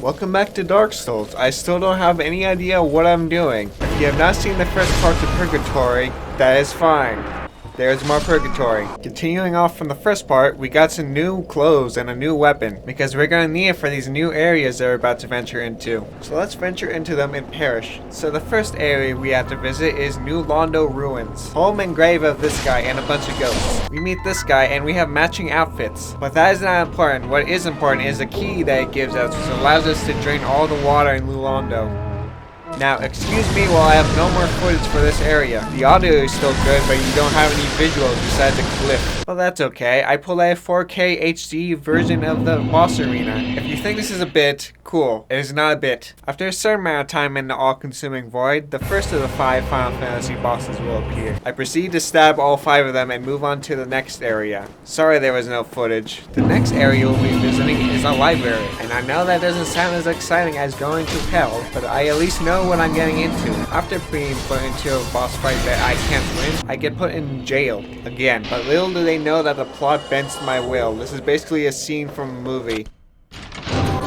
Welcome back to Dark Souls. I still don't have any idea what I'm doing. If you have not seen the first part of Purgatory, that is fine. There's more Purgatory. Continuing off from the first part, we got some new clothes and a new weapon, because we're gonna need it for these new areas that we're about to venture into. So let's venture into them and perish. So the first area we have to visit is New Londo Ruins. Home and grave of this guy and a bunch of ghosts. We meet this guy and we have matching outfits. But that is not important. What is important is the key that it gives us, which allows us to drain all the water in New Londo. Now, excuse me while I have no more footage for this area. The audio is still good, but you don't have any visuals besides a cliff. Well, that's okay. I pulled a 4K HD version of the boss arena. If you think this is a bit, cool. It is not a bit. After a certain amount of time in the all-consuming void, the first of the 5 Final Fantasy bosses will appear. I proceed to stab all 5 of them and move on to the next area. Sorry there was no footage. The next area we'll be visiting is a library. And I know that doesn't sound as exciting as going to hell, but I at least know what I'm getting into. After being put into a boss fight that I can't win, I get put in jail again. But little do they know that the plot bends to my will. This is basically a scene from a movie.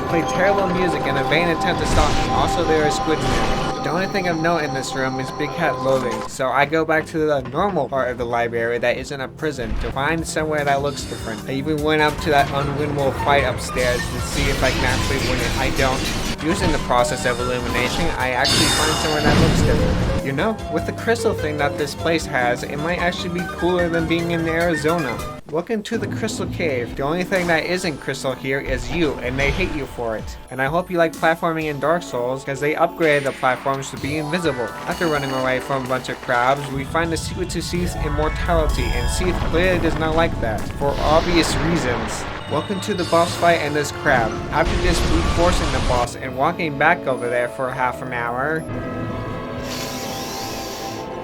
Play terrible music in a vain attempt to stop me. Also, there are squids there. The only thing of note in this room is Big Cat loathing, so I go back to the normal part of the library that isn't a prison to find somewhere that looks different. I even went up to that unwinnable fight upstairs to see if I can actually win it. I don't. Using the process of elimination, I actually find somewhere that looks different. You know, with the crystal thing that this place has, it might actually be cooler than being in Arizona. Welcome to the Crystal Cave. The only thing that isn't crystal here is you, and they hate you for it. And I hope you like platforming in Dark Souls, because they upgraded the platforms to be invisible. After running away from a bunch of crabs, we find the secret to Seath's immortality, and Seath clearly does not like that, for obvious reasons. Welcome to the boss fight and this crab. After just brute forcing the boss and walking back over there for half an hour,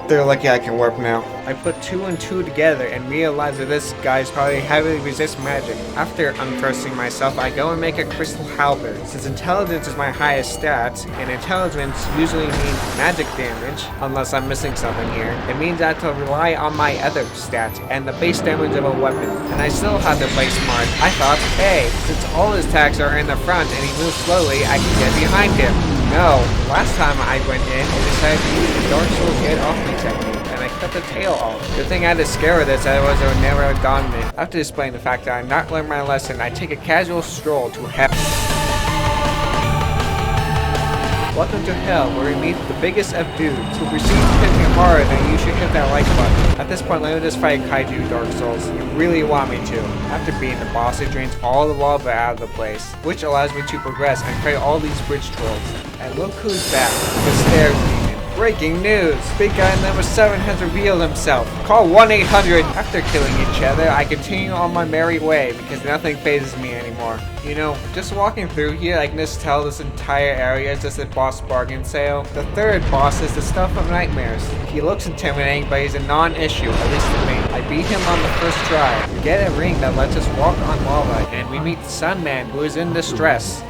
they're lucky I can warp now. I put 2 and 2 together and realize that this guy's probably heavily resists magic. After uncursing myself, I go and make a crystal halberd. Since intelligence is my highest stat, and intelligence usually means magic damage, unless I'm missing something here, it means I have to rely on my other stat and the base damage of a weapon. And I still have to play smart. I thought, hey, since all his attacks are in the front and he moves slowly, I can get behind him. No, last time I went in, it decided to use the Dark Souls get off me technique, and I cut the tail off. Good thing I had to scare with this, otherwise I would never have gotten it. After displaying the fact that I not learned my lesson, I take a casual stroll to hell. Welcome to hell, where we meet the biggest of dudes. So if you're seeing hit me hard, then you should hit that like button. At this point, let me just fight Kaiju Dark Souls. You really want me to. After beating the boss, it drains all the lava out of the place, which allows me to progress and create all these bridge trolls. And look who's back, the stairs demon. Breaking news! Big guy number 7 has revealed himself. Call 1-800! After killing each other, I continue on my merry way because nothing phases me anymore. You know, just walking through here, I can just tell this entire area is just a boss bargain sale. The third boss is the stuff of nightmares. He looks intimidating, but he's a non-issue, at least to me. I beat him on the first try. We get a ring that lets us walk on lava, and we meet Sunman, who is in distress.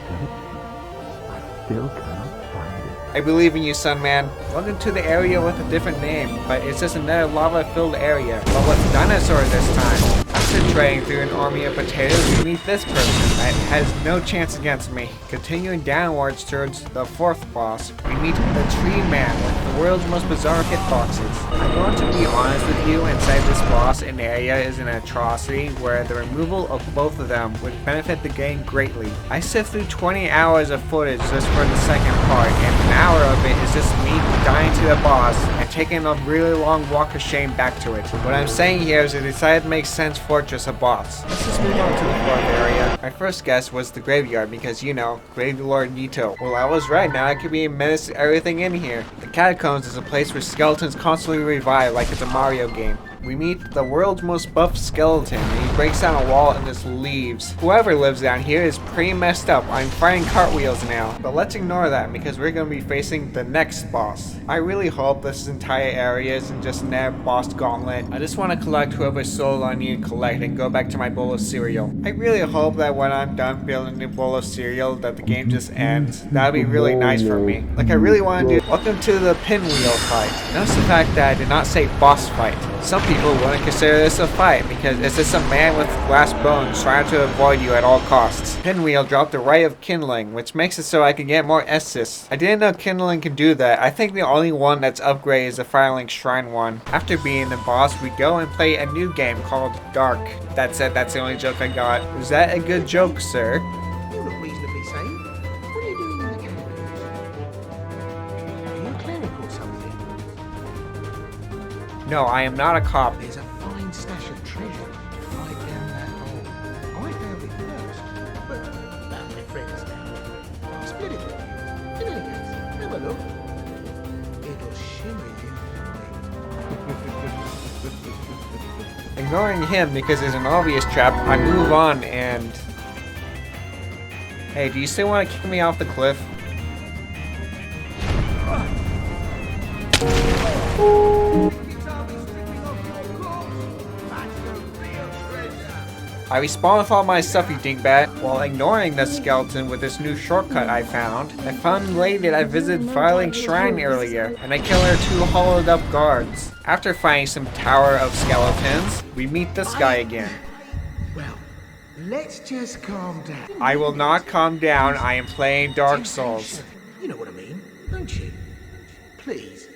I believe in you, Sunman. Welcome to the area with a different name, but it's just another lava-filled area, but with dinosaurs this time. After trading through an army of potatoes, we meet this person that has no chance against me. Continuing downwards towards the 4th boss, we meet the Tree Man with the world's most bizarre hitboxes. I'm going to be honest with you and say this boss in the area is an atrocity where the removal of both of them would benefit the game greatly. I sift through 20 hours of footage just for the second part, and an hour of it is just me dying to the boss and taking a really long walk of shame back to it. What I'm saying here is it decided to make sense Fortress a boss. Let's just move on to the 4th area. My first guess was the graveyard because, you know, Grave Lord Nito. Well, I was right. Now I could be a menace to everything in here. The catacombs is a place where skeletons constantly revive like it's a Mario game. We meet the world's most buff skeleton, and he breaks down a wall and just leaves. Whoever lives down here is pretty messed up. I'm fighting cartwheels now. But let's ignore that because we're going to be facing the next boss. I really hope this entire area isn't just another boss gauntlet. I just want to collect whoever's soul I need to collect and go back to my bowl of cereal. I really hope that when I'm done building a bowl of cereal that the game just ends. That would be really nice for me. Like I really want to do. Welcome to the Pinwheel fight. Notice the fact that I did not say boss fight. Some people wouldn't consider this a fight because it's just a man with glass bones trying to avoid you at all costs. Pinwheel dropped a ray of kindling, which makes it so I can get more Estus. I didn't know kindling can do that. I think the only one that's upgraded is the Firelink Shrine one. After being the boss, we go and play a new game called Dark. That's it, that's the only joke I got. Was that a good joke, sir? You look reasonably sane. What are you doing in the cave? Are you a cleric or something? No, I am not a cop. There's a fine stash of treasure right down that hole. I found it first, but my friends now. I'll split it with you. In any case, have a look. It'll shimmer you away. Ignoring him because there's an obvious trap, I move on and... Hey, do you still want to kick me off the cliff? I respawn with all my stuff, you dingbat, while ignoring the skeleton with this new shortcut I found. I found the lady that I visited Firelink Shrine earlier, and I kill her 2 hollowed up guards. After finding some tower of skeletons, we meet this guy again. Well, let's just calm down. I will not calm down, I am playing Dark Souls. You know what I mean, don't you? Please,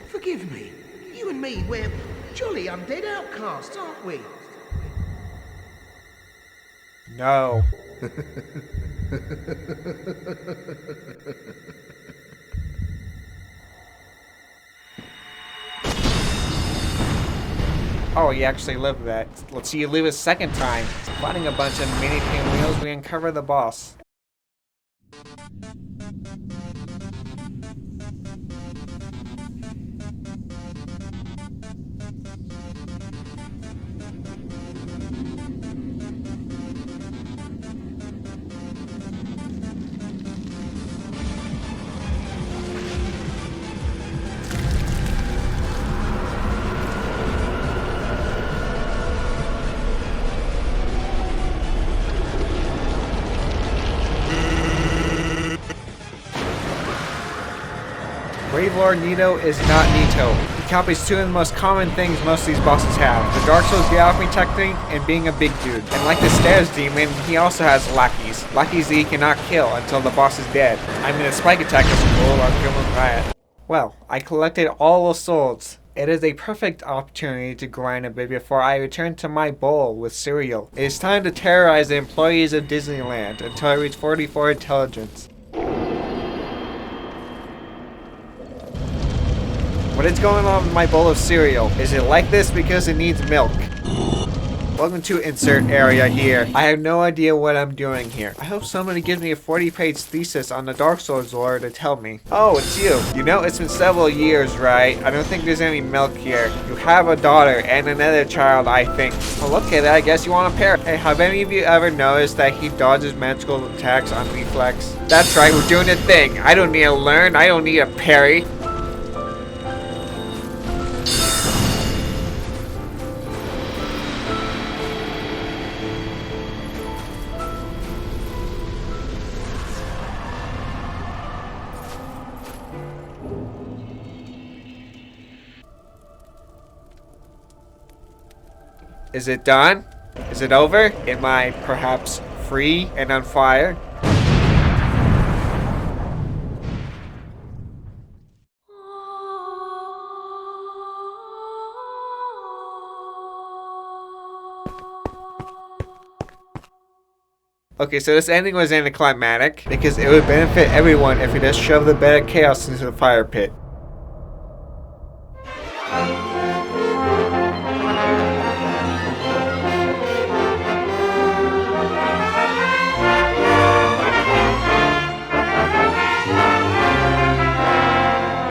forgive me. You and me, we're jolly undead outcasts, aren't we? No. Oh, you actually lived that. Let's see you live a second time. Finding a bunch of mini pinwheels, we uncover the boss. Brave Lord Nito is not Nito. He copies 2 of the most common things most of these bosses have. The Dark Souls get off me technique and being a big dude. And like the stairs demon, he also has lackeys. Lackeys that he cannot kill until the boss is dead. I mean, a spike attack is cool, I'll kill him with that. Well, I collected all the souls. It is a perfect opportunity to grind a bit before I return to my bowl with cereal. It is time to terrorize the employees of Disneyland until I reach 44 intelligence. What is going on with my bowl of cereal? Is it like this because it needs milk? Welcome to insert area here. I have no idea what I'm doing here. I hope somebody gives me a 40-page thesis on the Dark Souls lore to tell me. Oh, it's you. You know, it's been several years, right? I don't think there's any milk here. You have a daughter and another child, I think. Well, look at that. I guess you want a pair. Hey, have any of you ever noticed that he dodges magical attacks on reflex? That's right, we're doing a thing. I don't need to learn. I don't need a parry. Is it done? Is it over? Am I perhaps free and on fire? Okay, so this ending was anticlimactic because it would benefit everyone if we just shoved the bed of chaos into the fire pit.